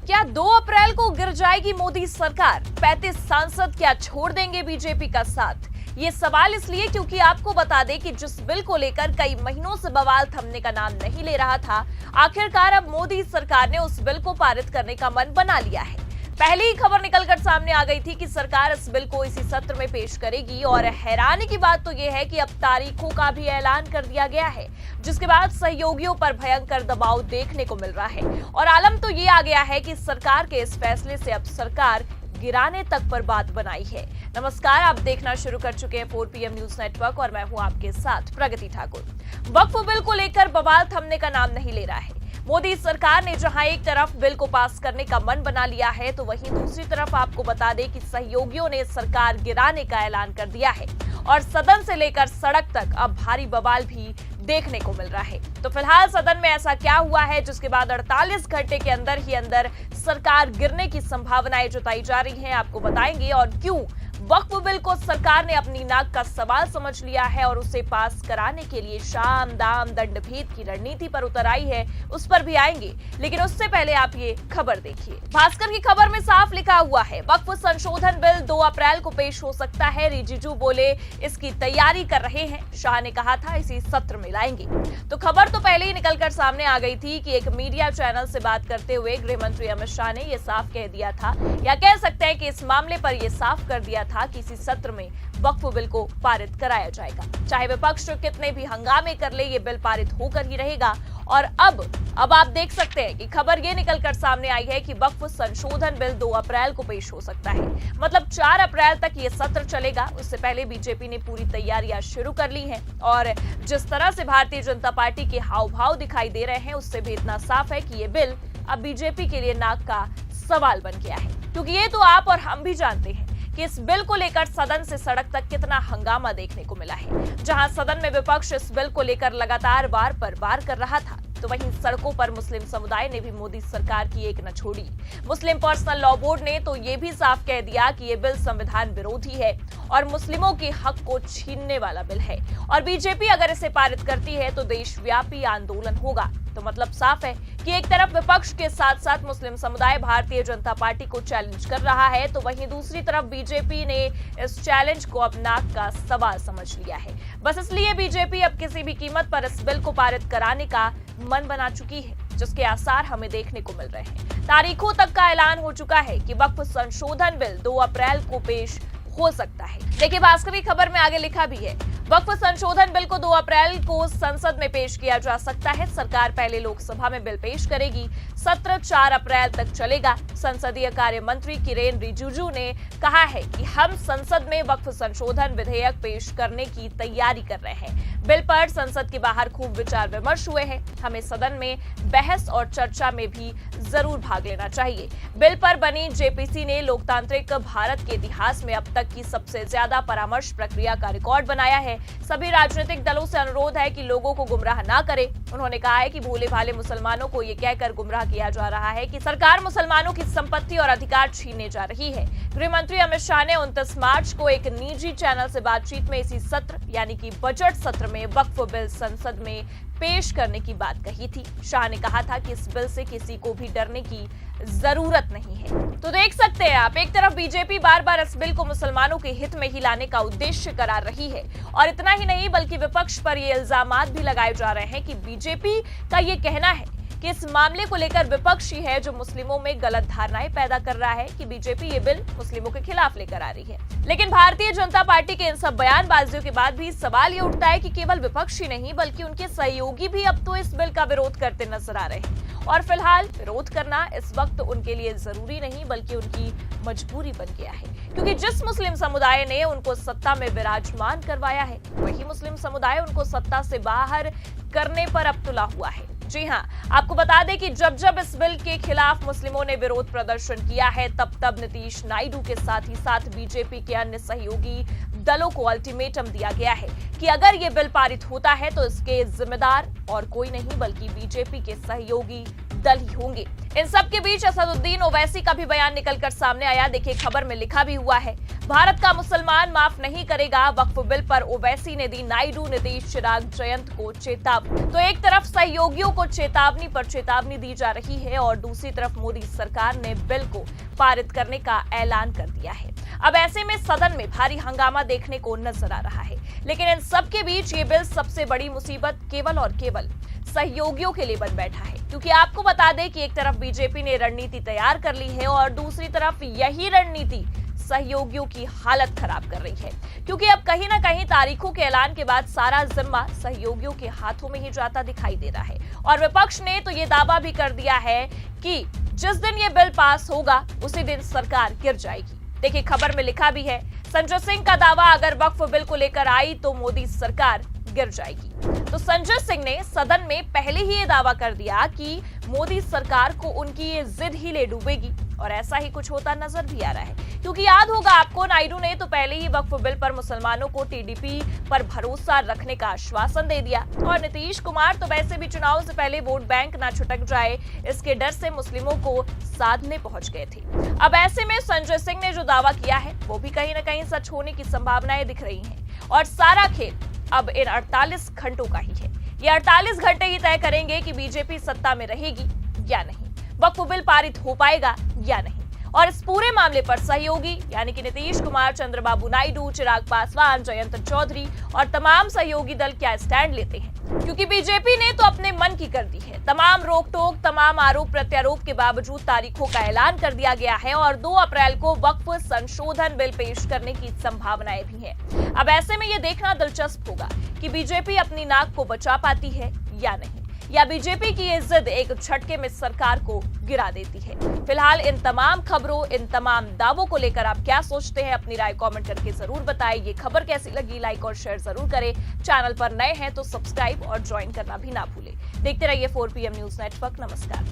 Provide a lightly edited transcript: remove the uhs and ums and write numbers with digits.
क्या 2 अप्रैल को गिर जाएगी मोदी सरकार? 35 सांसद क्या छोड़ देंगे बीजेपी का साथ? ये सवाल इसलिए क्योंकि आपको बता दें कि जिस बिल को लेकर कई महीनों से बवाल थमने का नाम नहीं ले रहा था, आखिरकार अब मोदी सरकार ने उस बिल को पारित करने का मन बना लिया है। पहली ही खबर निकलकर सामने आ गई थी कि सरकार इस बिल को इसी सत्र में पेश करेगी और हैरानी की बात तो यह है कि अब तारीखों का भी ऐलान कर दिया गया है, जिसके बाद सहयोगियों पर भयंकर दबाव देखने को मिल रहा है। और आलम तो ये आ गया है कि सरकार के इस फैसले से अब सरकार गिराने तक पर बात बनाई है। नमस्कार, आप देखना शुरू कर चुके हैं 4 PM न्यूज नेटवर्क और मैं हूं आपके साथ प्रगति ठाकुर। वक्फ बिल को लेकर बवाल थमने का नाम नहीं ले रहा है। मोदी सरकार ने जहां एक तरफ बिल को पास करने का मन बना लिया है, तो वहीं दूसरी तरफ आपको बता दें कि सहयोगियों ने सरकार गिराने का ऐलान कर दिया है और सदन से लेकर सड़क तक अब भारी बवाल भी देखने को मिल रहा है। तो फिलहाल सदन में ऐसा क्या हुआ है जिसके बाद 48 घंटे के अंदर ही अंदर सरकार गिरने की संभावनाएं जताई जा रही हैं, आपको बताएंगे। और क्यों वक्फ बिल को सरकार ने अपनी नाक का सवाल समझ लिया है और उसे पास कराने के लिए शाम दाम दंड भेद की रणनीति पर उतर आई है, उस पर भी आएंगे। लेकिन उससे पहले आप ये खबर देखिए। भास्कर की खबर में साफ लिखा हुआ है, वक्फ संशोधन बिल 2 अप्रैल को पेश हो सकता है। रिजिजू बोले इसकी तैयारी कर रहे हैं, शाह ने कहा था इसी सत्र में लाएंगे। तो खबर तो पहले ही निकलकर सामने आ गई थी कि एक मीडिया चैनल से बात करते हुए गृह मंत्री अमित शाह ने यह साफ कह दिया था, या कह सकते हैं कि इस मामले पर यह साफ कर दिया था कि इसी सत्र में वक्फ बिल को पारित कराया जाएगा। चाहे विपक्ष कितने भी हंगामे कर ले, ये बिल पारित होकर ही रहेगा। और अब आप देख सकते हैं कि खबर ये निकलकर सामने आई है कि वक्फ संशोधन बिल 2 अप्रैल को पेश हो सकता है। मतलब 4 अप्रैल तक ये सत्र चलेगा। उससे पहले बीजेपी ने पूरी तैयारियां शुरू कर ली हैं और जिस तरह से भारतीय जनता पार्टी के हाव भाव दिखाई दे रहे हैं, उससे भी इतना साफ है कि ये बिल अब बीजेपी के लिए नाक का सवाल बन गया है। क्योंकि ये तो आप और हम भी जानते हैं कि इस बिल को लेकर सदन से सड़क तक कितना हंगामा देखने को मिला है। जहां सदन में विपक्ष इस बिल को लेकर लगातार वार पर वार कर रहा था, तो वहीं सड़कों पर मुस्लिम समुदाय ने भी मोदी सरकार की एक न छोड़ी। मुस्लिम पर्सनल लॉ बोर्ड ने तो ये भी साफ कह दिया कि ये बिल संविधान विरोधी है और मुस्लिमों के हक को छीनने वाला बिल है और बीजेपी अगर इसे पारित करती है तो देशव्यापी आंदोलन होगा। तो मतलब साफ है कि एक तरफ विपक्ष के साथ साथ मुस्लिम समुदाय भारतीय जनता पार्टी को चैलेंज कर रहा है, तो वहीं दूसरी तरफ बीजेपी ने इस चैलेंज को अब नाक का सवाल समझ लिया है। बस इसलिए बीजेपी अब किसी भी कीमत पर इस बिल को पारित कराने का मन बना चुकी है, जिसके आसार हमें देखने को मिल रहे हैं। तारीखों तक का ऐलान हो चुका है कि वक्फ संशोधन बिल 2 अप्रैल को पेश हो सकता है। देखिए, भास्कर की खबर में आगे लिखा भी है, वक्फ संशोधन बिल को 2 अप्रैल को संसद में पेश किया जा सकता है। सरकार पहले लोकसभा में बिल पेश करेगी। सत्र 4 अप्रैल तक चलेगा। संसदीय कार्य मंत्री किरेन रिजिजू ने कहा है कि हम संसद में वक्फ संशोधन विधेयक पेश करने की तैयारी कर रहे हैं। बिल पर संसद के बाहर खूब विचार विमर्श हुए हैं। हमें सदन में बहस और चर्चा में भी जरूर भाग लेना चाहिए। बिल पर बनी जेपीसी ने लोकतांत्रिक भारत के इतिहास में अब तक की सबसे ज्यादा परामर्श प्रक्रिया का रिकॉर्ड बनाया है। सभी राजनीतिक दलों से अनुरोध है कि लोगों को गुमराह ना करें। उन्होंने कहा है कि भोले भाले मुसलमानों को ये कहकर गुमराह किया जा रहा है कि सरकार मुसलमानों की संपत्ति और अधिकार छीनने जा रही है। गृह मंत्री अमित शाह ने 29 मार्च को एक निजी चैनल से बातचीत में इसी सत्र यानी कि बजट सत्र में वक्फ बिल संसद में पेश करने की बात कही थी। शाह ने कहा था कि इस बिल से किसी को भी डरने की जरूरत नहीं है। तो देख सकते हैं आप, एक तरफ बीजेपी बार बार इस बिल को मुसलमानों के हित में ही लाने का उद्देश्य करार रही है और इतना ही नहीं बल्कि विपक्ष पर ये इल्जामात भी लगाए जा रहे हैं कि बीजेपी का ये कहना है कि इस मामले को लेकर विपक्ष ही है जो मुस्लिमों में गलत धारणाएं पैदा कर रहा है कि बीजेपी ये बिल मुस्लिमों के खिलाफ लेकर आ रही है। लेकिन भारतीय जनता पार्टी के इन सब बयानबाजियों के बाद भी सवाल ये उठता है कि केवल विपक्ष ही नहीं बल्कि उनके सहयोगी भी अब तो इस बिल का विरोध करते नजर आ रहे हैं। और फिलहाल विरोध करना इस वक्त उनके लिए जरूरी नहीं बल्कि उनकी मजबूरी बन गया है, क्योंकि जिस मुस्लिम समुदाय ने उनको सत्ता में विराजमान करवाया है, वही मुस्लिम समुदाय उनको सत्ता से बाहर करने पर अब तुला हुआ है। जी हां, आपको बता दें कि जब जब इस बिल के खिलाफ मुस्लिमों ने विरोध प्रदर्शन किया है, तब नीतीश नायडू के साथ ही साथ बीजेपी के अन्य सहयोगी दलों को अल्टीमेटम दिया गया है कि अगर ये बिल पारित होता है तो इसके जिम्मेदार और कोई नहीं बल्कि बीजेपी के सहयोगी दल ही होंगे। इन सब के बीच असदुद्दीन ओवैसी का भी बयान निकलकर सामने आया। देखिए, खबर में लिखा भी हुआ है, भारत का मुसलमान माफ नहीं करेगा। वक्फ बिल पर ओवैसी ने दी नायडू, नीतीश, चिराग, जयंत को चेतावनी। तो एक तरफ सहयोगियों को चेतावनी पर चेतावनी दी जा रही है और दूसरी तरफ मोदी सरकार ने बिल को पारित करने का ऐलान कर दिया है। अब ऐसे में सदन में भारी हंगामा देखने को नजर आ रहा है, लेकिन इन सब के बीच ये बिल सबसे बड़ी मुसीबत केवल और केवल सहयोगियों के लिए बन बैठा है, क्योंकि आपको बता दें कि एक तरफ बीजेपी ने रणनीति तैयार कर ली है और दूसरी तरफ यही रणनीति सहयोगियों की हालत खराब कर रही है, क्योंकि अब कहीं ना कहीं तारीखों के ऐलान के बाद सारा जिम्मा सहयोगियों के हाथों में ही जाता दिखाई दे रहा है। और विपक्ष ने तो ये दावा भी कर दिया है कि जिस दिन ये बिल पास होगा उसी दिन सरकार गिर जाएगी। देखिए, खबर में लिखा भी है, संजय सिंह का दावा, अगर वक्फ बिल को लेकर आई तो मोदी सरकार गिर जाएगी। तो संजय सिंह ने सदन में पहले ही ये दावा कर दिया कि मोदी सरकार को उनकी ये जिद ही ले डूबेगी, और ऐसा ही कुछ होता नजर भी आ रहा है, क्योंकि याद होगा आपको, नायडू ने तो पहले ही वक्फ बिल पर मुसलमानों को टीडीपी पर भरोसा रखने का आश्वासन दे दिया, और नीतीश कुमार तो वैसे भी चुनाव से पहले वोट बैंक ना छुटक जाए इसके डर से मुस्लिमों को साधने पहुंच गए थे। अब ऐसे में संजय सिंह ने जो दावा किया है वो भी कहीं ना कहीं सच होने की संभावनाएं दिख रही हैं, और सारा खेल अब इन 48 घंटों का ही है। ये 48 घंटे ही तय करेंगे कि बीजेपी सत्ता में रहेगी या नहीं, वक्फ बिल पारित हो पाएगा या नहीं, और इस पूरे मामले पर सहयोगी यानी कि नीतीश कुमार, चंद्रबाबू नायडू, चिराग पासवान, जयंत चौधरी और तमाम सहयोगी दल क्या स्टैंड लेते हैं, क्योंकि बीजेपी ने तो अपने मन की कर दी है। तमाम रोक टोक, तमाम आरोप प्रत्यारोप के बावजूद तारीखों का ऐलान कर दिया गया है और 2 अप्रैल को वक्फ संशोधन बिल पेश करने की संभावनाएं भी हैं। अब ऐसे में यह देखना दिलचस्प होगा कि बीजेपी अपनी नाक को बचा पाती है या नहीं, या बीजेपी की ये जिद एक झटके में सरकार को गिरा देती है। फिलहाल इन तमाम खबरों, इन तमाम दावों को लेकर आप क्या सोचते हैं, अपनी राय कमेंट करके जरूर बताएं। ये खबर कैसी लगी, लाइक और शेयर जरूर करें। चैनल पर नए हैं तो सब्सक्राइब और ज्वाइन करना भी ना भूलें। देखते रहिए 4PM न्यूज नेटवर्क। नमस्कार।